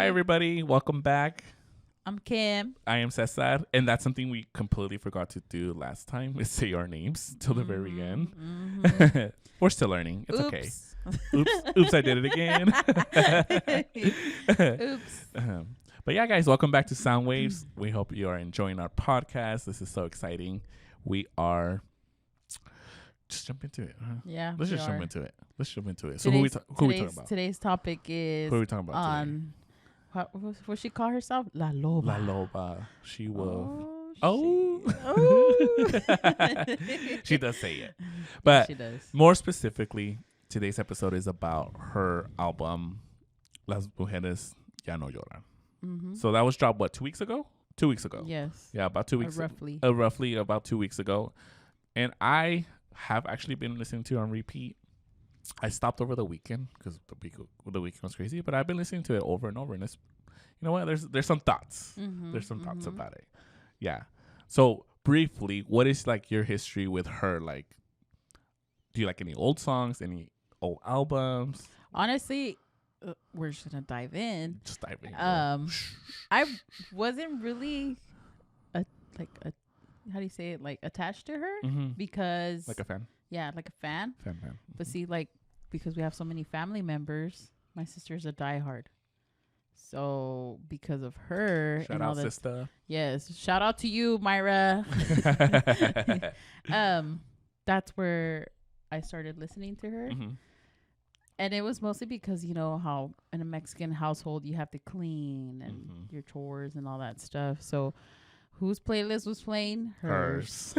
Hi, everybody. Welcome back. I'm Kim. I am Cesar. And that's something we completely forgot to do last time is say our names till the very end. Mm-hmm. We're still learning. It's Oops. okay. Oops, I did it again. Oops. But yeah, guys, welcome back to Soundwavez. We hope you are enjoying our podcast. This is so exciting. We are... Just jump into it. Huh? Yeah. Let's just jump into it. So who we talking about? Today's topic is Who are we talking about today? What she call herself? La Loba. La Loba. She will... Oh. She does say it. But she does. More specifically, today's episode is about her album, Las Mujeres Ya No Lloran. Mm-hmm. So that was dropped, what, 2 weeks ago? 2 weeks ago. Yes. Yeah, about 2 weeks roughly. Roughly about 2 weeks ago. And I have actually been listening to it on repeat. I stopped over the weekend because the weekend was crazy, but I've been listening to it over and over. And it's, you know what? There's some thoughts. Mm-hmm. There's some thoughts about it. Yeah. So briefly, what is like your history with her? Like, do you like any old songs, any old albums? Honestly, we're just gonna dive in. Just dive in. I wasn't really how do you say it? Like attached to her because like a fan. Yeah, like a fan. Fan. But see, like because we have so many family members, my sister's a diehard. So because of her, shout out sister. Yes, shout out to you, Myra. That's where I started listening to her. Mm-hmm. And it was mostly because, you know, how in a Mexican household you have to clean and your chores and all that stuff. So whose playlist was playing? Hers.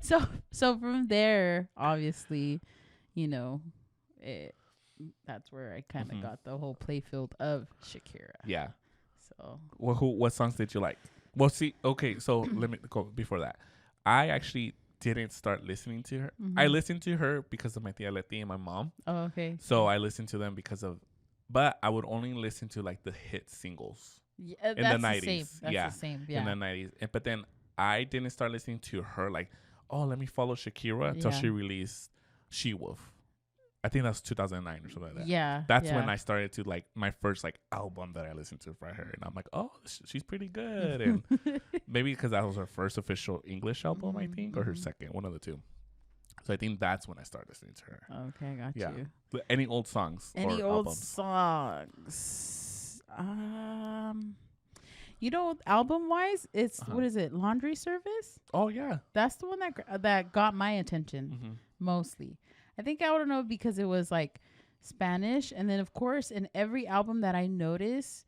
So from there, obviously, you know, that's where I kind of got the whole playfield of Shakira. Yeah. So what songs did you like? Well, see, okay, so let me go before that. I actually didn't start listening to her. I listened to her because of my tia Leti and my mom. Oh, okay. So I listened to them but I would only listen to like the hit singles in the 90s. That's the same. Yeah. In the 90s. But then I didn't start listening to her like, oh, let me follow Shakira until she released She Wolf. I think that's 2009 or something like that. Yeah. That's when I started to like my first like album that I listened to from her. And I'm like, oh, she's pretty good. And maybe because that was her first official English album, I think, or her second, one of the two. So I think that's when I started listening to her. Okay, I got you. But any old songs? Any or old albums? songs? You know, album wise, it's what is it? Laundry Service. Oh yeah, that's the one that got my attention mostly. I think I don't know because it was like Spanish, and then of course in every album that I notice,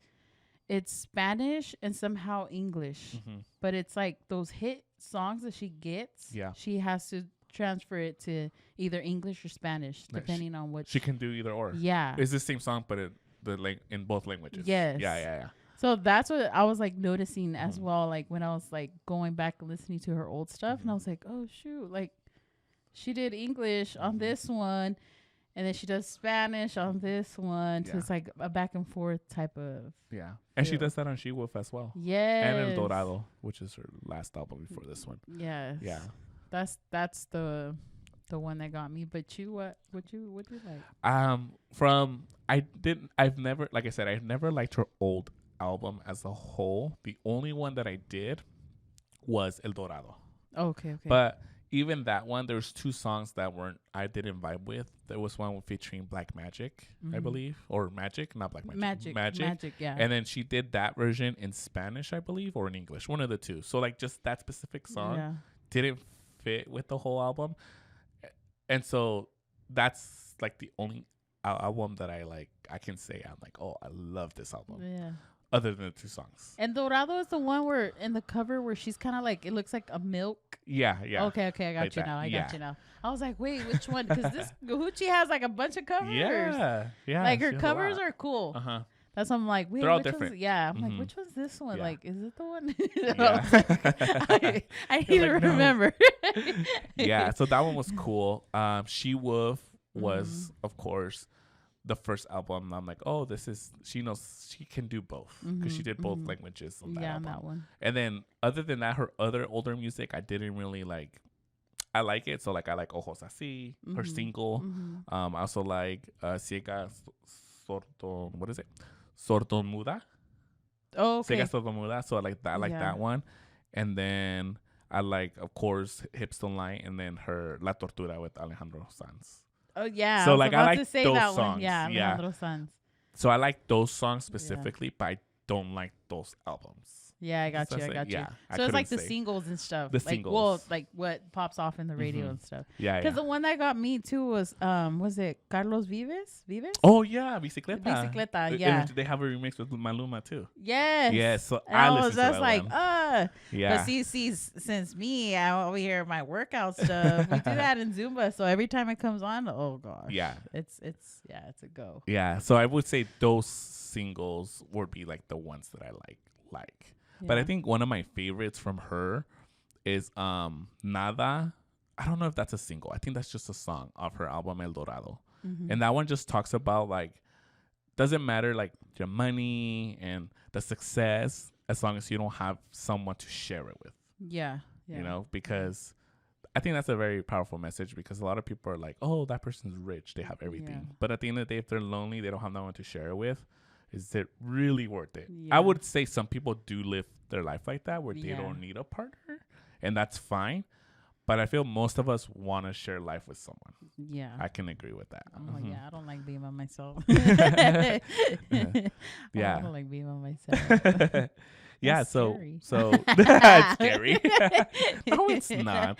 it's Spanish and somehow English. But it's like those hit songs that she gets. Yeah, she has to transfer it to either English or Spanish, depending on what she can do either or. Yeah, it's the same song, but in both languages. Yes. Yeah. So that's what I was like noticing as well. Like when I was like going back and listening to her old stuff, and I was like, oh shoot, like she did English on this one, and then she does Spanish on this one. So it's like a back and forth type of. Yeah. And she does that on She Wolf as well. Yeah. And El Dorado, which is her last album before this one. Yes. Yeah. That's the one that got me. But you, what you like? I've never liked her old album as a whole. The only one that I did was El Dorado. Okay. But even that one, there's two songs that I didn't vibe with. There was one featuring Black Magic, I believe, or Magic, not Black Magic. Magic, yeah. And then she did that version in Spanish, I believe, or in English, one of the two. So like just that specific song didn't fit with the whole album, and so that's like the only album that I can say I'm like, oh, I love this album. Yeah. Other than the two songs. And Dorado is the one where in the cover where she's kind of like, it looks like a milk. Yeah. Okay, I got like you now. I got you now. I was like, wait, which one? Because this Gucci has like a bunch of covers. Yeah. Like her covers are cool. That's why I'm like, wait, they're all different. I'm like, which one's this one? Like, is it the one? I need to remember. Yeah, so that one was cool. She Wolf was, of course, the first album. I'm like, oh, she knows she can do both because she did both languages on that album. On that one. And then other than that, her other older music, I didn't really like. I like it. So like I like Ojos Así, her single. I also like Ciega Sordo. What is it? Sordomuda. Oh, okay. Ciega Sordomuda. So I like that. I like that one. And then I like, of course, Hips Don't Lie, and then her La Tortura with Alejandro Sanz. Oh yeah. So I was like about I like to say those that songs. one. Yeah, Alejandro Sanz. So I like those songs specifically, but I don't like those albums. Yeah, I got you. Yeah, so it's like the singles and stuff. The like, singles. Well, like what pops off in the radio and stuff. Yeah, because the one that got me too was it Carlos Vives? Oh yeah, Bicicleta. Bicicleta, yeah. And they have a remix with Maluma too. Yes. Yes. So I was listen to just that like, one. Yeah. But see, since me, I'm over here my workout stuff. We do that in Zumba, so every time it comes on, oh gosh. Yeah. It's a go. Yeah. So I would say those singles would be like the ones that I like. Yeah. But I think one of my favorites from her is Nada. I don't know if that's a single. I think that's just a song of her album El Dorado. And that one just talks about like, doesn't matter like your money and the success as long as you don't have someone to share it with. Yeah. You know, because I think that's a very powerful message, because a lot of people are like, oh, that person's rich, they have everything. Yeah. But at the end of the day, if they're lonely, they don't have no one to share it with. Is it really worth it? Yeah. I would say some people do live their life like that, where they don't need a partner, and that's fine. But I feel most of us want to share life with someone. Yeah. I can agree with that. Oh, yeah. I don't like being by myself. Yeah. I don't like being by myself. Yeah, that's so scary. It's scary. No, it's not.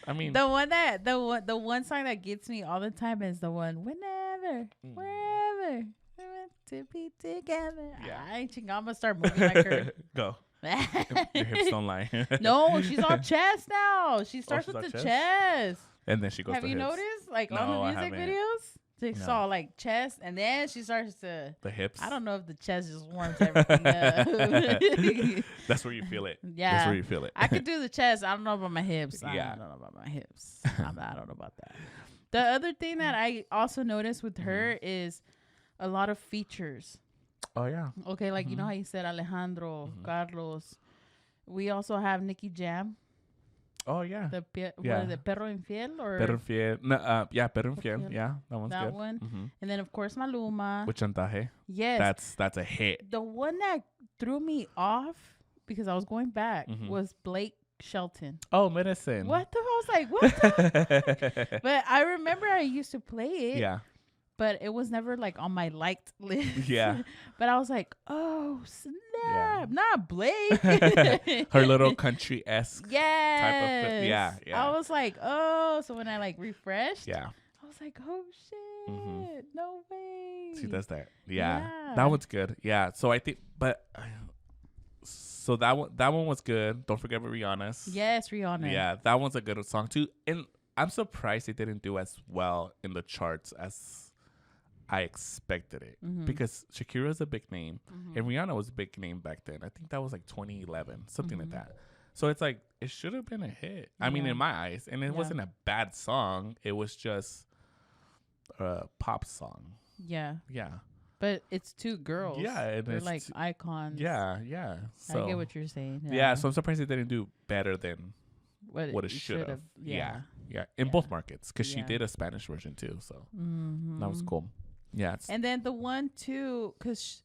I mean, the one song that gets me all the time is the one wherever we're meant to be together. Yeah. I'm gonna start moving like her. Go. Your hips don't lie. No, she's all chest now. She starts with the chest. And then she goes to Have you hips. noticed? Like on the music videos? She saw like chest, and then she starts to the hips. I don't know if the chest just warms everything up. That's where you feel it. Yeah, that's where you feel it. I could do the chest. I don't know about my hips. Yeah. I don't know about my hips. I don't know about that. The other thing that I also noticed with her is a lot of features. Oh yeah. Okay, like you know how you said Alejandro, Carlos. We also have Nicky Jam. Oh yeah. What is it, Perro Infiel or Perro Infiel? No, yeah, Perro Infiel. Yeah, that one's good. That one, and then of course Maluma. With Chantaje. Yes, that's a hit. The one that threw me off because I was going back was Blake Shelton. Oh, Medicine. What the? I was like, what? The? But I remember I used to play it. Yeah. But it was never like on my liked list. Yeah. But I was like, oh snap, not Blake. Her little country-esque type of yeah. I was like, oh, so when I like refreshed, I was like, oh shit, no way. She does that. Yeah. That one's good. Yeah. So I think, but so that one was good. Don't forget about Rihanna's. Yes, Rihanna. Yeah, that one's a good song too. And I'm surprised it didn't do as well in the charts as I expected it, because Shakira is a big name and Rihanna was a big name back then. I think that was like 2011, something like that. So it's like, it should have been a hit. I mean, in my eyes, and it wasn't a bad song. It was just a pop song. Yeah. Yeah. But it's two girls. Yeah. And they're like icons. Yeah. Yeah. So, I get what you're saying. Yeah. So I'm surprised it didn't do better than what it should have. Yeah. In both markets, because she did a Spanish version too. So that was cool. Yeah. And then the one too, because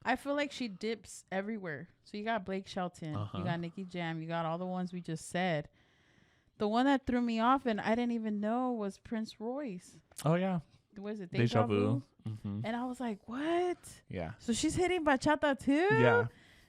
I feel like she dips everywhere. So you got Blake Shelton, you got Nicky Jam, you got all the ones we just said. The one that threw me off and I didn't even know was Prince Royce. Oh yeah. Was it Deja Vu? And I was like, what? Yeah. So she's hitting bachata too? Yeah.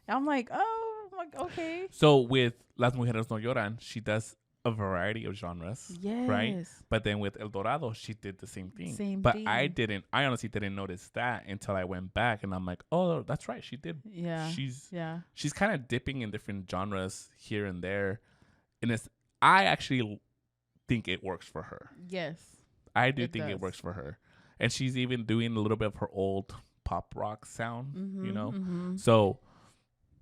I'm like, oh, okay. So with Las Mujeres No Lloran, she does a variety of genres, right? But then with El Dorado, she did the same thing. I honestly didn't notice that until I went back, and I'm like, oh, that's right, she did. Yeah, she's kind of dipping in different genres here and there, and I actually think it works for her. Yes, I do think it works for her, and she's even doing a little bit of her old pop rock sound, you know, so.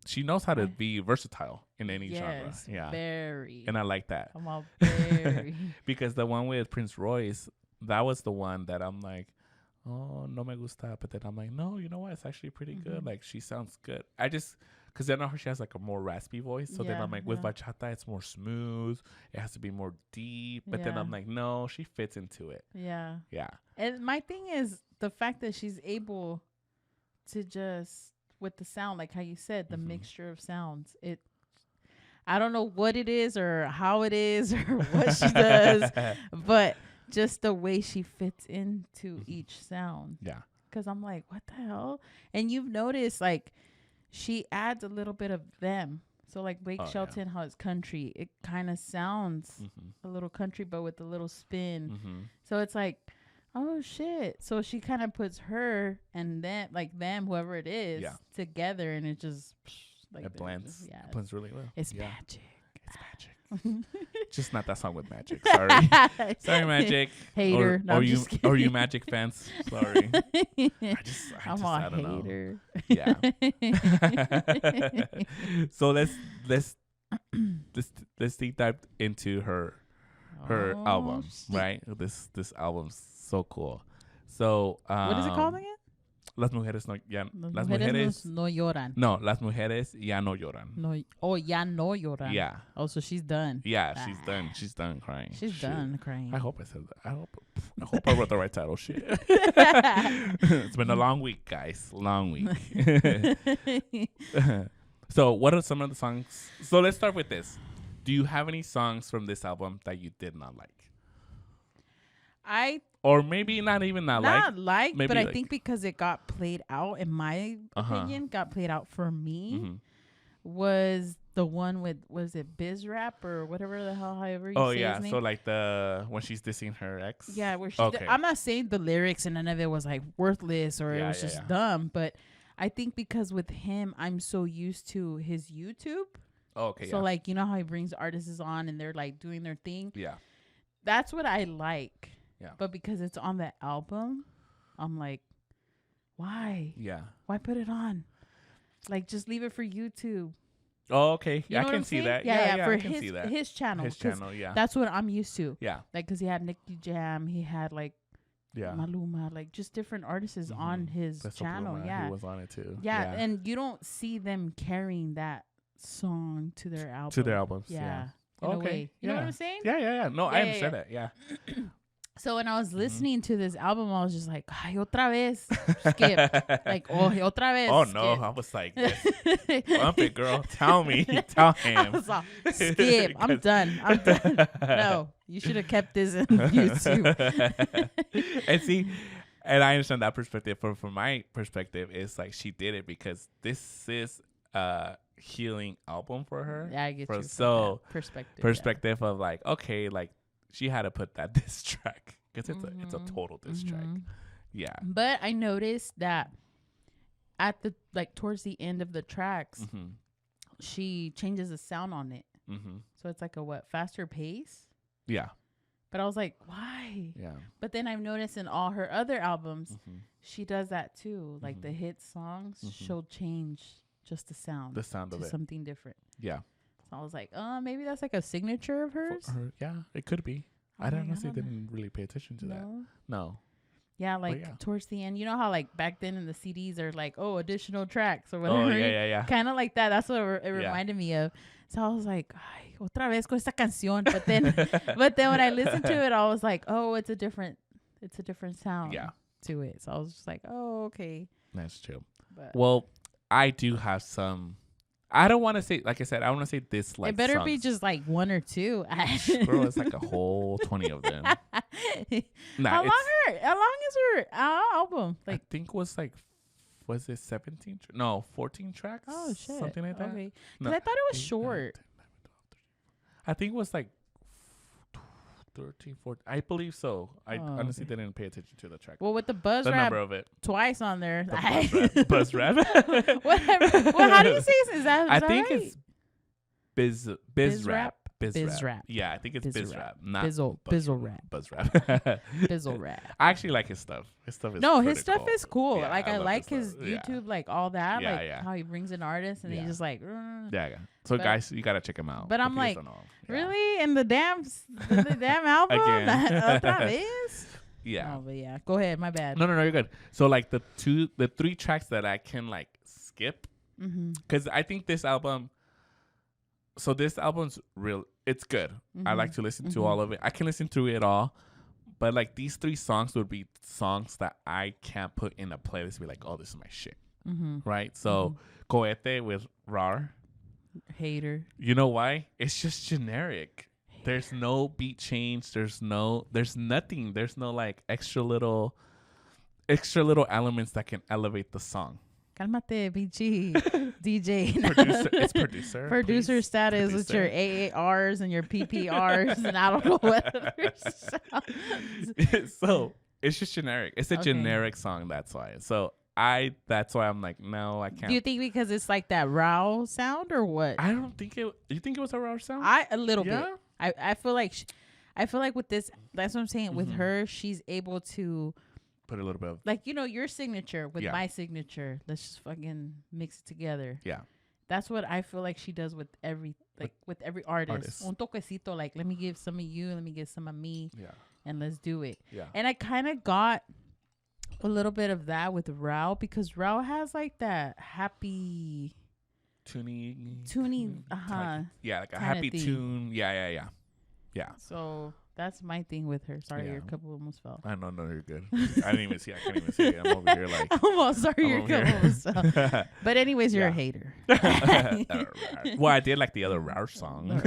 She knows how to be versatile in any genre. Yeah. Very. And I like that. I'm all very. Because the one with Prince Royce, that was the one that I'm like, oh, no me gusta. But then I'm like, no, you know what? It's actually pretty good. Like, she sounds good. Because I know she has like a more raspy voice. So then I'm like, with bachata, it's more smooth. It has to be more deep. But then I'm like, no, she fits into it. Yeah. Yeah. And my thing is the fact that she's able to just with the sound, like how you said, the mixture of sounds. I don't know what it is or how it is or what she does, but just the way she fits into each sound. Yeah. Because I'm like, what the hell? And you've noticed, like, she adds a little bit of them. So, like, Blake Shelton, how it's country, it kind of sounds a little country, but with a little spin. So it's like, oh, shit. So she kind of puts her and them, like them, whoever it is, together, and it just, like, it blends. Yeah, it blends really well. It's magic. It's magic. Just not that song with Magic. Sorry. Sorry, Magic. Hater. Or you Magic fans. Sorry. I'm a hater. Yeah. So let's deep dive into her album, right? This album's so cool. So what is it called again? Las mujeres no lloran. No, las mujeres ya no lloran. Ya no lloran. Yeah. Oh, so she's done. Yeah, she's done. She's done crying. She's done crying. I hope I said that. I hope I wrote the right title. Shit. It's been a long week, guys. Long week. So, what are some of the songs? So, let's start with this. Do you have any songs from this album that you did not like? Or maybe not even but maybe I think because it got played out, in my opinion, got played out for me, was the one with, was it Biz Rap or whatever the hell, however you say his name? So like when she's dissing her ex? Yeah, where I'm not saying the lyrics and none of it was like worthless or it was just dumb, but I think because with him, I'm so used to his YouTube. Oh, okay. So like, you know how he brings artists on and they're like doing their thing? Yeah. That's what I like. Yeah. But because it's on the album, I'm like, why? Yeah. Why put it on? Like, just leave it for YouTube. Oh, okay. You know I can see that. Yeah, for I can see that. His channel. His channel, yeah. That's what I'm used to. Yeah. Like, because he had Nicky Jam. He had, like, Maluma. Like, just different artists on his channel. Maluma, yeah. He was on it, too. Yeah, and you don't see them carrying that song to their album. To their albums, yeah. In a way. You know what I'm saying? Yeah. No, I understand that, yeah. So when I was listening to this album, I was just like, ay, otra vez, skip. Like, oh, otra vez, oh, skip. no, I was like, bump it, girl. Tell me. Tell him. I was like, skip. I'm done. No, you should have kept this in YouTube. And see, and I understand that perspective. From my perspective, it's like she did it because this is a healing album for her. Yeah, I get you. So perspective of like, okay, like, she had to put that diss track because it's a total diss track. Yeah. But I noticed that at the towards the end of the tracks, she changes the sound on it. So it's like a faster pace. Yeah. But I was like, why? Yeah. But then I've noticed in all her other albums, she does that too. Like the hit songs, she'll change just the sound of it, something different. Yeah. I was like, maybe that's like a signature of hers. Yeah, it could be. I honestly didn't really pay attention to that. No. Yeah, towards the end, you know how like back then in the CDs are like, additional tracks or whatever. Oh, yeah. Kind of like that. That's what it reminded me of. So I was like, ay, otra vez con esta canción. But then when I listened to it, I was like, oh, it's a different sound to it. So I was just like, oh, okay. That's true. Well, I do have some. I don't want to say, like I said, I want to say dislike. It better songs. be just like one or two. Girl, it's like a whole 20 of them. How long is her album? Like, I think was it 17? No, 14 tracks. Oh shit, something like that. Okay, because I thought it was short. I think it was like 13, 14. I believe so. I honestly didn't pay attention to the track. Well, with the buzz rap, number of it twice on there. Buzz rap. Whatever. Well, how do you say it? Is that? I think right? it's biz rap. Biz rap. Yeah, I think it's biz rap. Not bizzle rap. Buzz rap. Bizzle rap. I actually like his stuff. His stuff is cool. Yeah, like I like his YouTube, like all that. Yeah, like how he brings an artist and he's just like. Yeah. So guys, you gotta check him out. But I'm like, really? In the damn album? Otra vez? Yeah. Oh, but yeah. Go ahead. My bad. No, you're good. So like the 3 tracks that I can like skip, because I think this album. So this album's real. It's good. I like to listen to all of it. I can listen through it all, but like these 3 songs would be songs that I can't put in a playlist. And be like, oh, this is my shit. right? So Cohete with Rar. Hater. You know why? It's just generic. There's no beat change. There's nothing. There's no like extra little elements that can elevate the song. Cálmate, BG. DJ. It's producer. Producer please. status Producer. with your AARs and your PPRs and I don't know what other sounds. So it's just generic. It's a generic song. That's why. So that's why I'm like, no, I can't. Do you think because it's like that raw sound or what? I don't think it. You think it was a raw sound? A little bit. I feel like with this. That's what I'm saying. With her, she's able to put a little bit of like your signature with my signature. Let's just fucking mix it together. Yeah. That's what I feel like she does with every artist. Un toquecito, like let me give some of you, let me give some of me. Yeah. And let's do it. Yeah. And I kind of got a little bit of that with Rao because Rao has like that happy tuning, yeah, like a happy tune. Yeah. So that's my thing with her. Sorry, your cup almost fell. I know, you're good. I didn't even see. I can't even see it. I'm over here like. Sorry, your cup almost fell. But anyways, you're a hater. Well, I did like the other Roush song.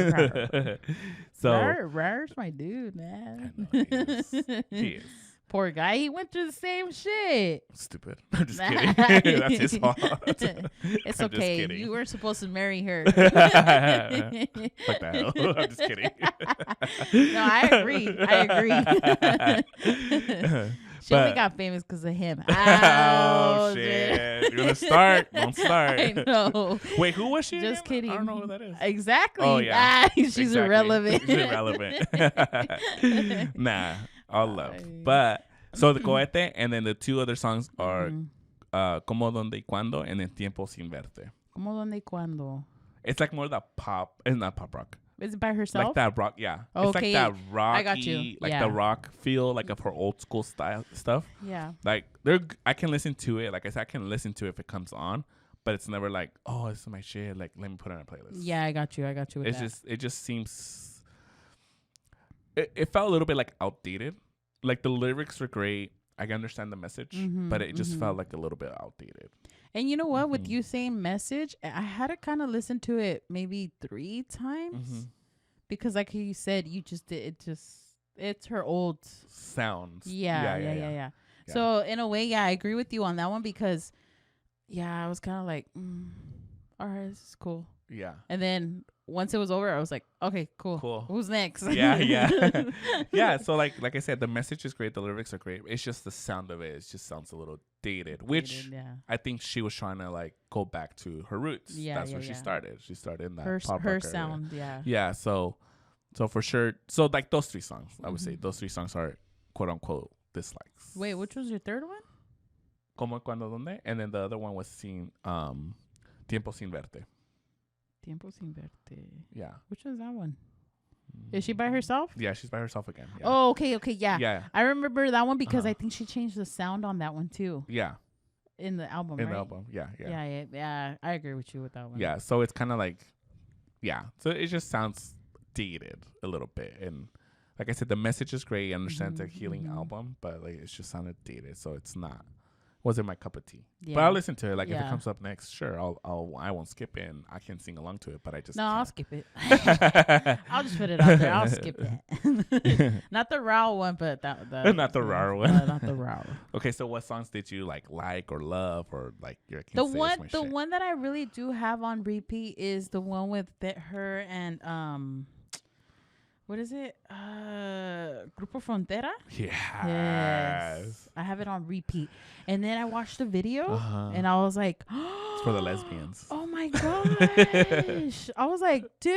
So Roush, my dude, man. I know, he is. Poor guy, he went through the same shit. Stupid. I'm just kidding. That's his fault. It's okay. You weren't supposed to marry her. Fuck the hell. I'm just kidding. No, I agree. She only got famous because of him. Oh, shit. You're going to start? Don't start. I know. Wait, who was she? Just kidding. I don't know who that is. Exactly. Oh, yeah. She's irrelevant. She's irrelevant. Nah. All love. But so the Cohete and then the two other songs are Como Donde y Cuando and then Tiempo Sin Verte. Como Donde y Cuando. It's like more the pop. It's not pop rock. Is it by herself? Like that rock, yeah. Oh, it's okay, like that rocky, I got you. like the rock feel, like of her old school style stuff. Yeah. Like I can listen to it. Like I said, I can listen to it if it comes on, but it's never like, oh, this is my shit. Like let me put it on a playlist. Yeah, I got you. With It just seems. It felt a little bit like outdated. Like the lyrics were great. I can understand the message, but it just felt like a little bit outdated. And you know what? With you saying message, I had to kind of listen to it maybe 3 times because, like you said, you just did it. It's her old sounds. Yeah. So in a way, I agree with you on that one because, I was kind of like, all right, this is cool. Yeah. And then once it was over, I was like, okay, cool. Who's next? Yeah. So like I said, the message is great. The lyrics are great. It's just the sound of it. It just sounds a little dated, which I think she was trying to like go back to her roots. Yeah, that's where she started. She started in that pop her rock sound. Area. Yeah. So for sure. So like those 3 songs, I would say those 3 songs are quote unquote dislikes. Wait, which was your third one? Como Cuando Donde, and then the other one was Tiempo Sin Verte. Tiempo Sin Verte. Yeah. Which one's that one? Is she by herself? Yeah, she's by herself again. Yeah. Oh, okay, yeah. I remember that one because I think she changed the sound on that one too. Yeah. In the album, In the album, yeah. Yeah. I agree with you with that one. Yeah, so it's kind of like, so it just sounds dated a little bit, and like I said, the message is great. I understand it's a healing album, but like it just sounded dated, so it's not. Wasn't my cup of tea, but I'll listen to it. Like if it comes up next, sure, I won't skip it and I can sing along to it. But I just I'll skip it. I'll just put it out there. I'll skip that. Not the raw one, but not the raw one. Not the raw. Okay, so what songs did you like or love or like your the one that I really do have on repeat is the one with her and what is it? Grupo Frontera? Yes. I have it on repeat. And then I watched the video and I was like, it's for the lesbians. Oh my gosh. I was like, dude,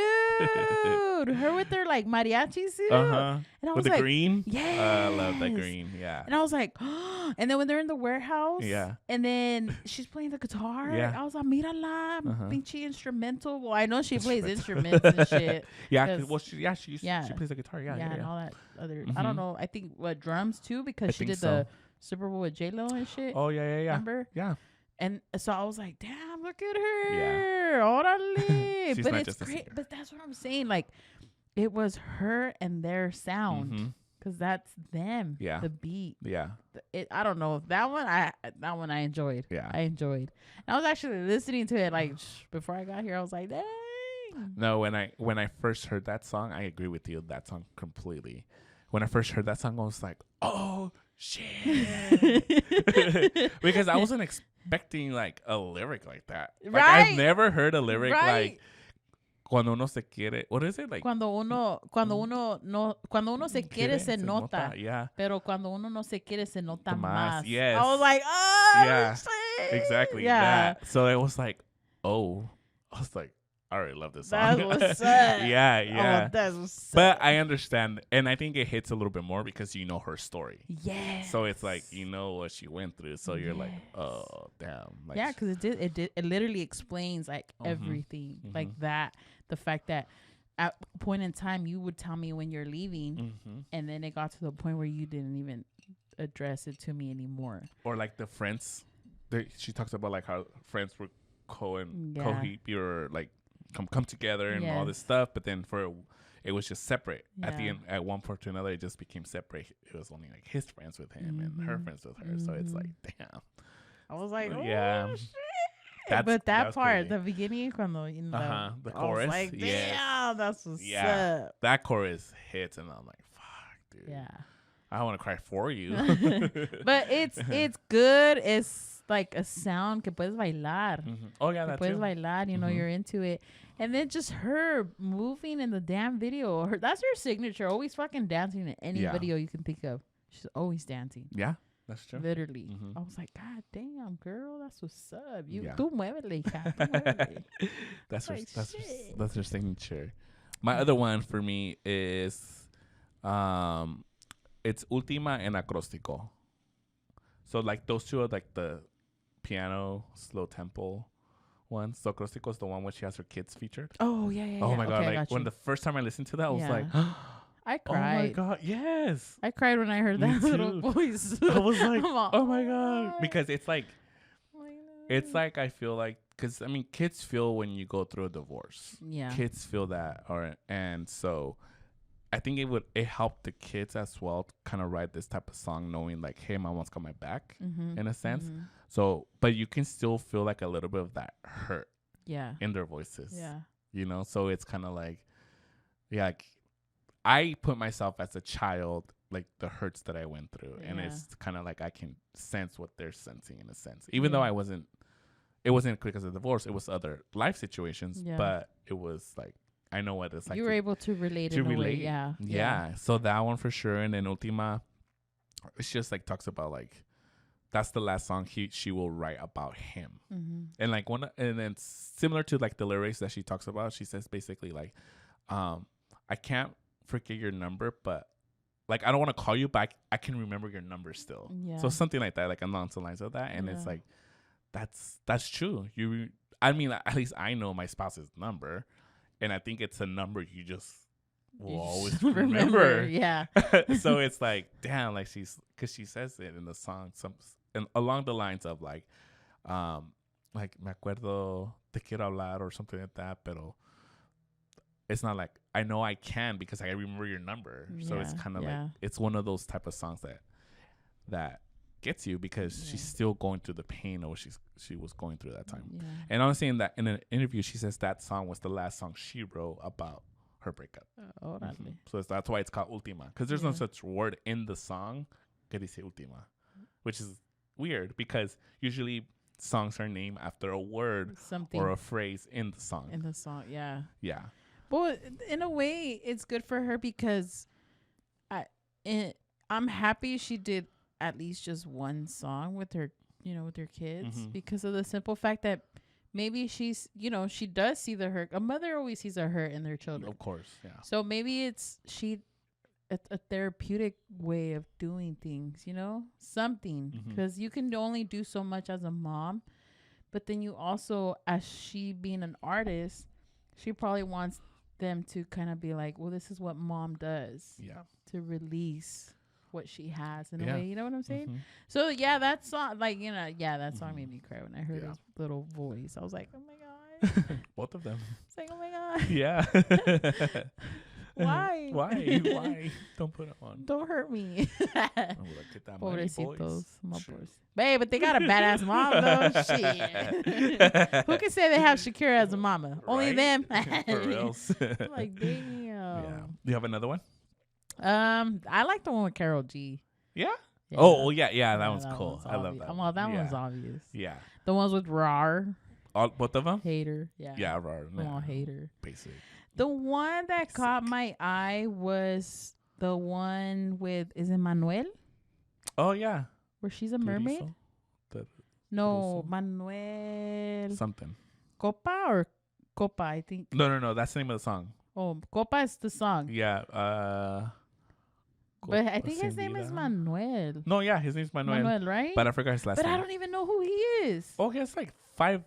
her with their like mariachi suit. And I was with the green? Yeah. I love that green. Yeah. And I was like, and then when they're in the warehouse, and then she's playing the guitar, I was like, mírala, pinche instrumental. Well, I know she plays instruments and shit. She plays the guitar. Yeah, and all that other. I don't know. I think drums too because she did the Super Bowl with J-Lo and shit. Oh yeah. Remember? Yeah. And so I was like, damn, look at her. Yeah. Orale. But it's great. But that's what I'm saying. Like, it was her and their sound. Because that's them. Yeah. The beat. Yeah. I don't know. That one I enjoyed. Yeah. I enjoyed. And I was actually listening to it like before I got here. I was like, dang. No, when I first heard that song, I agree with you. That song completely. When I first heard that song, I was like, oh shit. Because I wasn't expecting like a lyric like that. Like Right. I've never heard a lyric Right. like cuando uno se quiere. What is it like? Cuando uno se quiere se nota. Yeah. Pero cuando uno no se quiere se nota más. Yes. I was like, oh Yeah. shit. Exactly. Yeah. That. So it was like, oh, I was like, I already love this song. That's what's up. Yeah. Oh, that's what's But up. I understand, and I think it hits a little bit more because you know her story. Yes. So it's like you know what she went through. So you're like, oh damn. Like, yeah, because it literally explains like everything, like that. The fact that at a point in time you would tell me when you're leaving, and then it got to the point where you didn't even address it to me anymore. Or like the friends, she talks about like how friends were coheat or like come together and all this stuff, but then it was just separate. At the end, at one point to another, it just became separate. It was only like his friends with him and her friends with her. So it's like, damn. I was like, oh, yeah. Shit. But that part, crazy. the beginning, cuando the chorus, I was like, damn, that's what's up. That chorus hits, and I'm like, fuck, dude. Yeah. I want to cry for you. But it's good. It's like a sound que puedes bailar. Oh yeah, that's puedes bailar. You know, you're into it. And then just her moving in the damn video. That's her signature. Always fucking dancing in any video you can think of. She's always dancing. Yeah, that's true. Literally. I was like, God damn, girl, that's what's up. Tú muévele, hija. Tú muévele. That's her signature. My other one for me is it's Última and Acróstico. So like those two are like the piano slow tempo one. So Acróstico is the one where she has her kids featured. Oh yeah. Oh my god! Like when the first time I listened to that, I was like, I cried. Oh my god! Yes, I cried when I heard that little voice. I was like, oh my god! Because it's like I feel like because I mean kids feel when you go through a divorce. Yeah, kids feel that, and so I think it helped the kids as well to kind of write this type of song knowing like, hey, my mom's got my back in a sense. So, but you can still feel like a little bit of that hurt in their voices. Yeah. You know, so it's kind of like, like I put myself as a child, like the hurts that I went through. And it's kind of like I can sense what they're sensing in a sense. Even though it wasn't because of divorce. It was other life situations. Yeah. But it was like, I know what it's like. You were able to relate in a way, yeah. So that one for sure. And then Ultima, it's just like talks about like, that's the last song she will write about him. And like and then similar to like the lyrics that she talks about, she says basically like, I can't forget your number, but like, I don't want to call you back. I can remember your number still. Yeah. So something like that, like along the lines of that. And it's like, that's true. I mean, at least I know my spouse's number. And I think it's a number you just will always remember. Yeah. So it's like, damn, like because she says it in the song, and along the lines of like me acuerdo, te quiero hablar or something like that, pero it's not like I know I can because I remember your number. So it's kind of like it's one of those type of songs that gets you because she's still going through the pain of what she was going through that time. Yeah. And honestly, in an interview, she says that song was the last song she wrote about her breakup. So that's why it's called Última, because there's no such word in the song que dice Última, which is weird because usually songs are named after a word or a phrase in the song. Yeah. Yeah. But in a way, it's good for her because I'm happy she did at least just one song with her, with her kids, because of the simple fact that maybe she's, she does see the hurt. A mother always sees a hurt in their children. Of course, yeah. So maybe it's a therapeutic way of doing things, something, because you can only do so much as a mom, but then you also, as she being an artist, she probably wants them to kind of be like, well, this is what mom does. Yeah. To release what she has in a way, you know what I'm saying? So that song, like, that song made me cry when I heard his little voice. I was like, oh my god. Both of them. It's like, oh my god. Yeah. Why? Why? Don't put it on. Don't hurt me. Pobrecitos. Babe, but they got a badass mom, though. Shit. Who can say they have Shakira as a mama? Right? Only them. For real. Like, damn. Yeah. Do you have another one? I like the one with Karol G. Yeah? Oh, yeah. That one's cool. I love that. Well, that one's obvious. Yeah. The ones with Rar. Both of them? Hater. Yeah. Yeah, Rar. All hater. Basic. The one that caught my eye was the one with, is it Manuel? Oh, yeah. Where she's a mermaid? No, Manuel. Something. Copa or Copa, I think. No. That's the name of the song. Oh, Copa is the song. Yeah. But I think his name is Manuel. No, yeah, his name's Manuel. Right? But I forgot his last name. But I don't even know who he is. Oh, he has like five.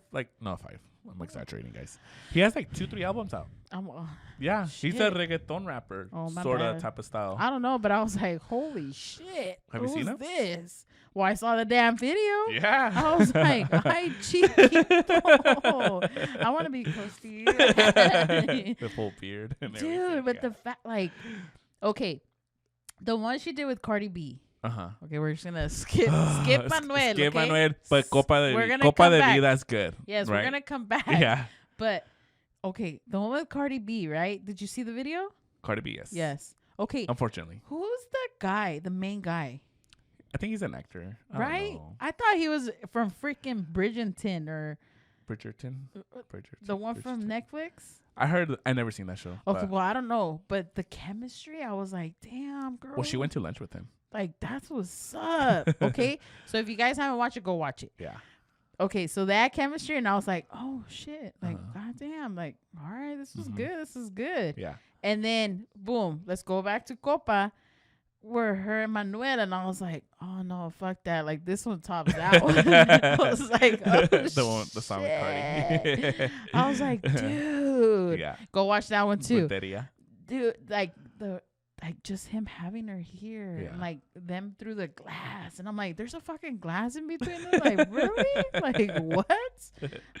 I'm exaggerating, guys. He has like 2-3 albums out. Yeah, shit. He's a reggaeton rapper, sort of type of style. I don't know, but I was like, holy shit. Have you seen him? This? Well, I saw the damn video. Yeah. I was like, I cheated. I want to be close to you. The full beard. And dude, but the fact, like, okay, the one she did with Cardi B. Okay, we're just gonna skip Manuel. Skip okay? Manuel, but Copa de Vida's good. Yes, right? we're gonna come back. Yeah. But okay, the one with Cardi B, right? Did you see the video? Cardi B, yes. Yes. Okay. Unfortunately. Who's the guy? The main guy? I think he's an actor. Right? I thought he was from freaking Bridgerton or Bridgerton. The one from Netflix. I never seen that show. Okay, well, I don't know, but the chemistry, I was like, damn, girl. Well, she went to lunch with him. Like, that's what's up. Okay, so if you guys haven't watched it, go watch it. Yeah. Okay, so that chemistry, and I was like, oh shit, like, goddamn, like, all right, this is good. This is good. Yeah. And then, boom, let's go back to Copa, where her and Manuel, and I was like, oh no, fuck that. Like, this one tops that one. I was like, oh, the song with Cardi. I was like, dude, go watch that one too. Dude, like just him having her here, and like them through the glass, and I'm like, there's a fucking glass in between them. Like, really? Like, what?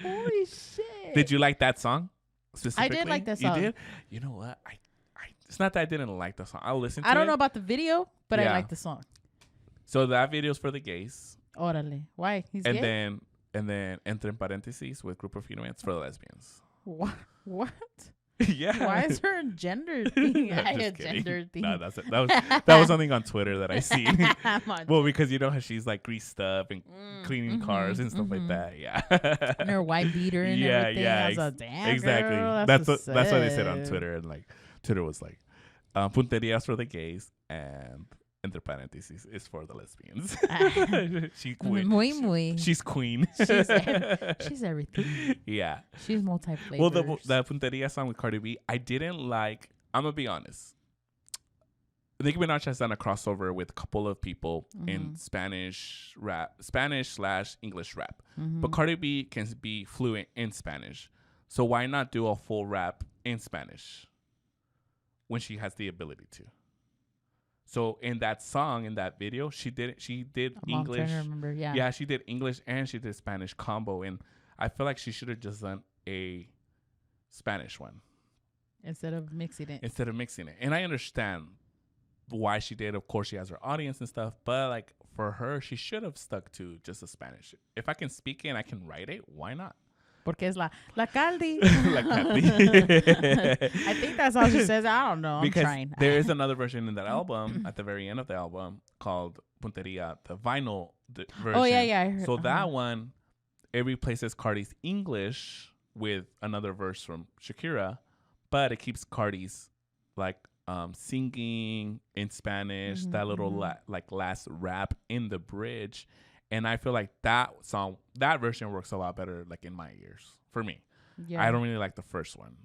Holy shit! Did you like that song specifically? I did like that song. You did? You know what? It's not that I didn't like the song. I'll listen to it. I don't know about the video, but I like the song. So that video's for the gays. Órale. Why? He's gay? And then entre parentheses with group of females for the lesbians. What? Yeah. Why is there a gender thing? Gender thing. No, that was something on Twitter that I seen. Well, because you know how she's like greased up and cleaning cars and stuff like that. Yeah. And her white beater and everything. Yeah. I was like, damn, exactly. Girl, that's what they said on Twitter, and like Twitter was like, punterias for the gays and entre parentheses is for the lesbians. She's queen. Muy. She's queen. She's everything. Yeah. She's multi-flavors. Well, the punteria song with Cardi B, I didn't like. I'm gonna be honest. Nicki Minaj has done a crossover with a couple of people in Spanish / English rap, but Cardi B can be fluent in Spanish. So why not do a full rap in Spanish when she has the ability to? So in that song, in that video, she did English. I'm trying to remember, yeah, she did English and she did Spanish combo, and I feel like she should have just done a Spanish one instead of mixing it. And I understand why she did. Of course, she has her audience and stuff, but like for her, she should have stuck to just a Spanish. If I can speak it and I can write it, why not? Porque es la Caldi. La Caldi. I think that's all she says. I don't know. I'm trying. There is another version in that album, at the very end of the album, called Punteria, the vinyl version. Oh, yeah. I heard, so that one, it replaces Cardi's English with another verse from Shakira, but it keeps Cardi's like singing in Spanish, that little like last rap in the bridge. And I feel like that version works a lot better, like in my ears, for me. Yeah. I don't really like the first one,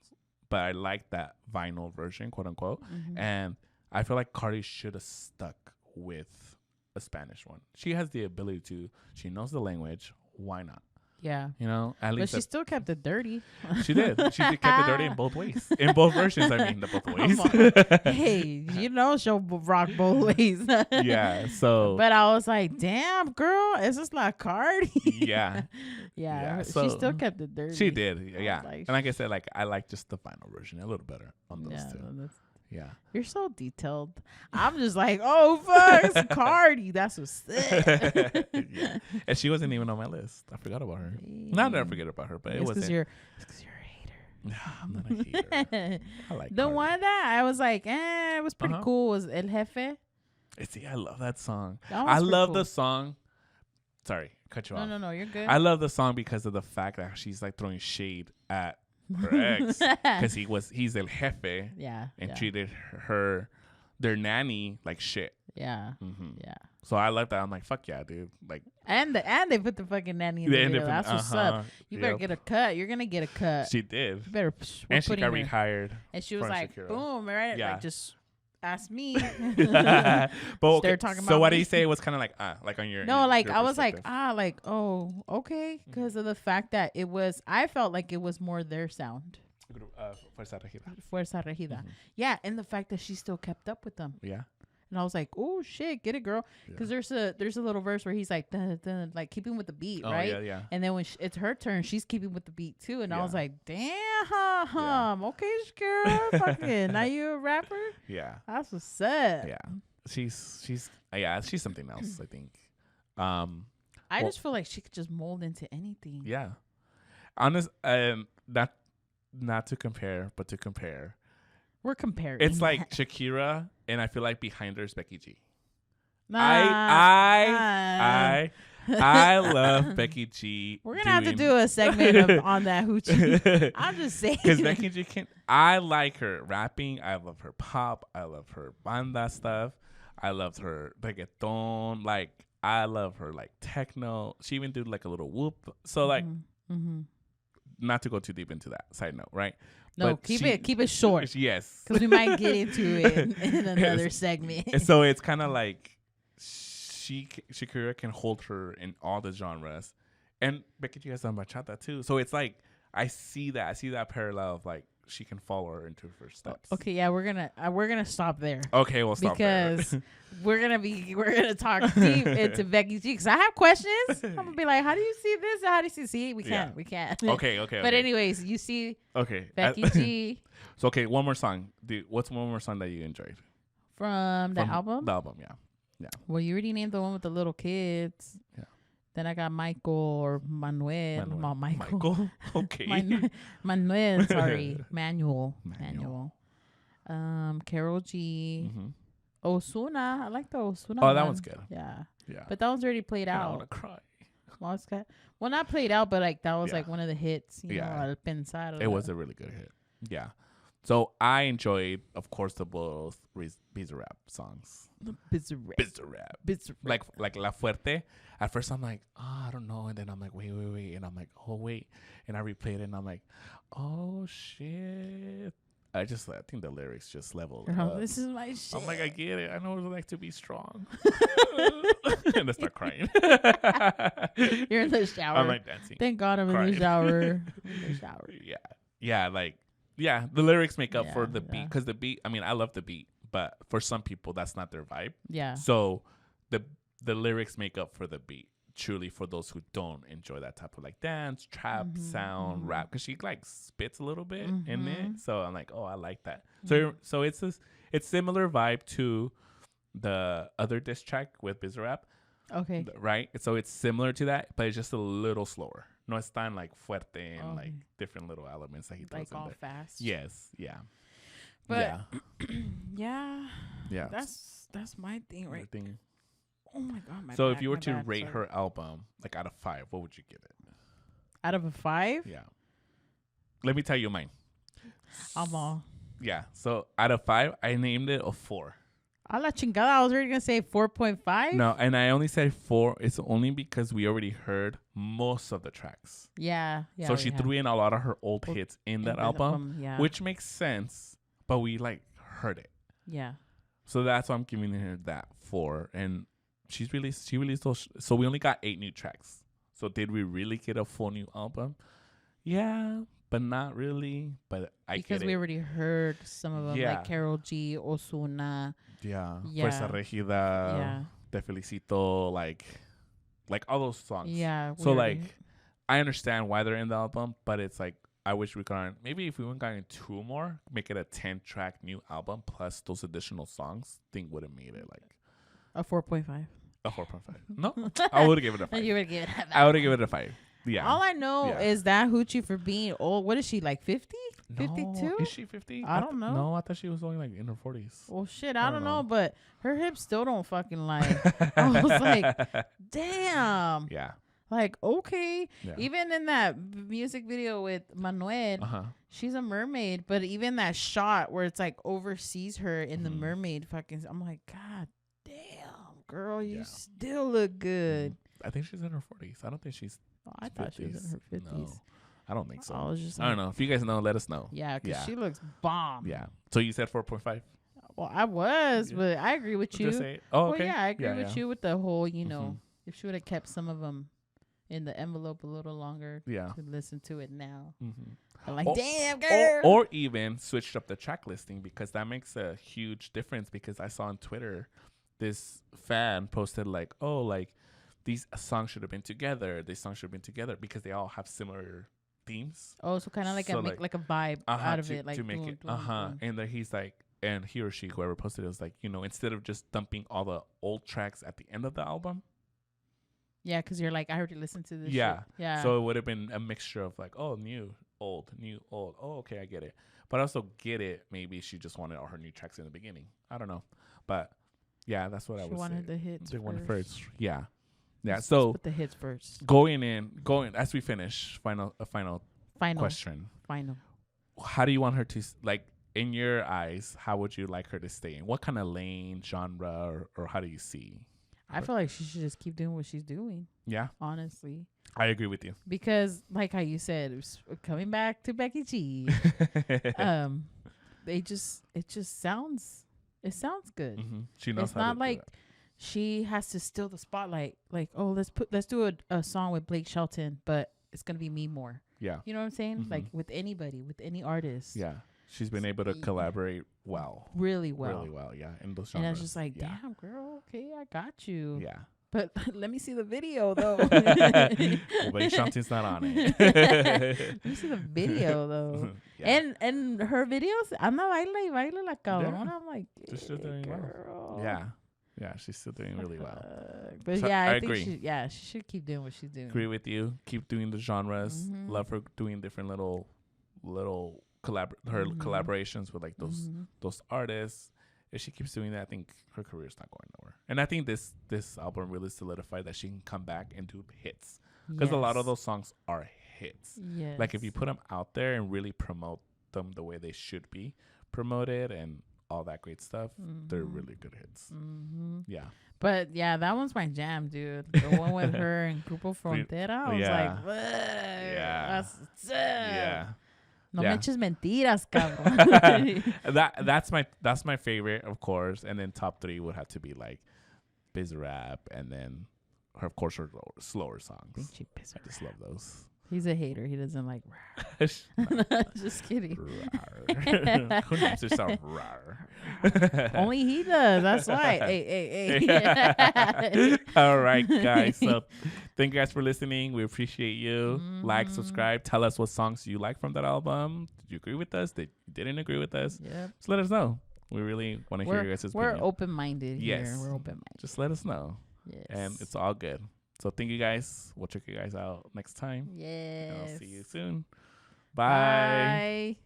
but I like that vinyl version, quote unquote. And I feel like Cardi should have stuck with a Spanish one. She has the ability to. She knows the language. Why not? Yeah. You know, at least. But she still kept it dirty. She did. She kept it dirty in both ways. In both versions, I mean, the both ways. Hey, you know she'll rock both ways. Yeah, so. But I was like, damn, girl, it's just like Cardi. Yeah. So she still kept it dirty. She did, yeah. And like I said, like I like just the final version a little better on those two. Yeah. You're so detailed. I'm just like, oh fuck, it's Cardi. That's what's sick. Yeah. And she wasn't even on my list. I forgot about her. Not that I forget about her, but it wasn't. It's because you're a hater. Nah, I'm not a hater. I like the Cardi. one that I was like, it was pretty cool was El Jefe. See, I love that song. I love the song. Sorry, cut you off. No, you're good. I love the song because of the fact that she's like throwing shade at her ex because he's El Jefe. Yeah. And treated their nanny like shit. Yeah. Mm-hmm. Yeah. So I love that. I'm like, fuck yeah, dude. Like, and they put the fucking nanny in the video. That's what's up. You better get a cut. You're gonna get a cut. She did. You better. And she got rehired. And she was like, Shakira. Boom, right? Yeah. Like, just ask me. But okay, they're talking about. So what do you say? It was kind of like on your. No, your, like your I was like oh, okay, because of the fact that it was. I felt like it was more their sound. Fuerza Regida. Fuerza Regida. Mm-hmm. Yeah, and the fact that she still kept up with them. Yeah. And I was like, oh shit, get it, girl. Because there's a little verse where he's like, dun, dun, like keeping with the beat, right? Yeah, yeah. And then when it's her turn, she's keeping with the beat too. And I was like, damn, okay, Shakira, fucking, now you a rapper? Yeah. That's what's up. Yeah. She's something else, I think. I just feel like she could just mold into anything. Yeah. Not to compare, but to compare. We're comparing. It's like Shakira, and I feel like behind her is Becky G. I love Becky G. We're gonna have to do a segment on that hoochie. I'm just saying, because Becky G I like her rapping. I love her pop. I love her banda stuff. I love her reggaeton. Like I love her like techno. She even did like a little whoop. So like. Mm-hmm. Not to go too deep into that. Side note, right? No, but keep it short. Yes, because we might get into it in another segment. So it's kind of like Shakira can hold her in all the genres, and Becky G has done bachata too. So it's like I see that parallel of like she can follow her into her steps. Okay, yeah, we're gonna stop there. Okay, we'll stop because we're gonna talk deep into Becky G because I have questions. I'm gonna be like, how do you see this? How do you see? We can't. Okay. But anyways, you see. Okay. Becky G. So okay, one more song. What's one more song that you enjoyed from the album? The album, yeah. Well, you already named the one with the little kids. Yeah. Then I got Michael or Manuel. Michael. Okay. Manuel. Sorry. Manuel. Carol G. Mm-hmm. Osuna. I like the Osuna. Oh, that one's good. Yeah. Yeah. But that one's already played out. I want to cry. Well, not played out, but like that was like one of the hits. You know, El Pensar. It was a really good hit. Yeah. So I enjoyed, of course, the both Bizarrap songs. Bizarrap. Like La Fuerte. At first, I'm like, I don't know. And then I'm like, wait. And I'm like, oh, wait. And I replayed it, and I'm like, oh, shit. I think the lyrics just leveled up. This is my shit. I'm like, I get it. I know what it's like to be strong. And I start crying. You're in the shower. I'm like dancing. Thank God I'm in the shower. Yeah. The lyrics make up for the beat. Because the beat, I mean, I love the beat. But for some people, that's not their vibe. Yeah. So the lyrics make up for the beat. Truly, for those who don't enjoy that type of like dance, trap, sound, rap, because she like spits a little bit in it. So I'm like, oh, I like that. So it's similar vibe to the other diss track with Bizarrap. Okay. Right. So it's similar to that, but it's just a little slower. No es tan like fuerte and like different little elements that he throws like in all there. Fast. Yes. Yeah. But yeah. That's my thing, right? Oh my God. So if you were to rate her album, like out of 5, what would you give it? Out of a 5? Yeah. Let me tell you mine. I'm all. Yeah. So out of 5, I named it a 4. A la chingada. I was already going to say 4.5. No, and I only said 4. It's only because we already heard most of the tracks. Yeah. So she threw in a lot of her old hits in that album, which makes sense, but we like heard it. Yeah. So that's why I'm giving her that 4. And she released so we only got 8 new tracks. So did we really get a full new album? Yeah, but not really. But because we already heard some of them, like Karol G, Ozuna. Yeah. Fuerza Regida. Yeah. Te Felicito, like all those songs. Yeah. So like I understand why they're in the album, but it's like I wish we got maybe if we went gotten 2 more, make it a 10-track new album plus those additional songs. Think would have made it like a 4.5. A 4.5. No, I would have given it a 5. You would give it. I would have given it a 5. Yeah. All I know is that hoochie for being old. What is she, like 50? 52? Is she 50? I don't know. No, I thought she was only like in her 40s. Well, shit, I don't know, but her hips still don't fucking lie. I was like, damn. Yeah. Like, okay. Yeah. Even in that music video with Manuel, she's a mermaid, but even that shot where it's like oversees her in the mermaid fucking, I'm like, God damn, girl, you still look good. I think she's in her 40s. I don't think she's. Oh, I thought she was in her 50s. No, I don't think so. I was just I don't know. If you guys know, let us know. Yeah, because she looks bomb. Yeah. So you said 4.5? Well, I was, but I agree with you. Just say, oh, okay. Well, yeah, I agree with you with the whole, you know, if she would have kept some of them in the envelope a little longer to listen to it now. I'm like, damn, girl. Or even switched up the track listing, because that makes a huge difference. Because I saw on Twitter, this fan posted like, oh, like these songs should have been together. These songs should have been together because they all have similar themes. Oh, so kind of like so make like a vibe out of it. Like to make it. And then he's like, and he or she, whoever posted it, was like, you know, instead of just dumping all the old tracks at the end of the album. Yeah, because you're like, I already listened to this. Yeah. Shit. Yeah. So it would have been a mixture of like, oh, new, old, new, old. Oh, okay, I get it. But I also get it. Maybe she just wanted all her new tracks in the beginning. I don't know. But yeah, that's what I would say. She wanted the hits. They wanted first. Yeah. Yeah. Let's put the hits first. Going as we finish, final question. Final. How do you want her to, like, in your eyes, how would you like her to stay in? What kind of lane, genre, or how do you see? I feel like she should just keep doing what she's doing. Yeah. Honestly. I agree with you. Because, like how you said, it was coming back to Becky G. It just sounds good. She knows it's how not to like she has to steal the spotlight. Like, oh, let's do a song with Blake Shelton, but it's gonna be me more. Yeah. You know what I'm saying? Like with anybody, with any artist. Yeah. She's been able to collaborate really well. Really well, yeah. In those genres. And I was just like, damn, girl, okay, I got you. Yeah. But let me see the video, though. Well, Blake Shelton's not on it. Let me see the video, though. Yeah. And her videos, anda baila la cabrona. Yeah. I'm like, she's still doing well. Yeah. Yeah, she's still doing really well. But so yeah, I think agree. She should keep doing what she's doing. Agree with you. Keep doing the genres. Love her doing different little collaborations with like those artists. If she keeps doing that, I think her career's not going nowhere. And I think this album really solidified that she can come back and do hits, because a lot of those songs are hits. Yes. Like if you put them out there and really promote them the way they should be promoted and all that great stuff, they're really good hits. Yeah. But yeah, that one's my jam, dude. The one with her and Grupo Frontera. I was like, yeah. No me eches mentiras, cabrón. That's my favorite, of course. And then top 3 would have to be like Biz Rap, and then of course her slower songs. I just love those. He's a hater. He doesn't like just kidding. Who names herself rar? Only he does. That's why. Hey. All right, guys. So thank you guys for listening. We appreciate you. Like, subscribe. Tell us what songs you like from that album. Did you agree with us? Did you didn't agree with us? Yep. Just let us know. We really want to hear your guys' opinion. We're open-minded here. We're open-minded. Just let us know. Yes. And it's all good. So thank you guys. We'll check you guys out next time. Yes. And I'll see you soon. Bye.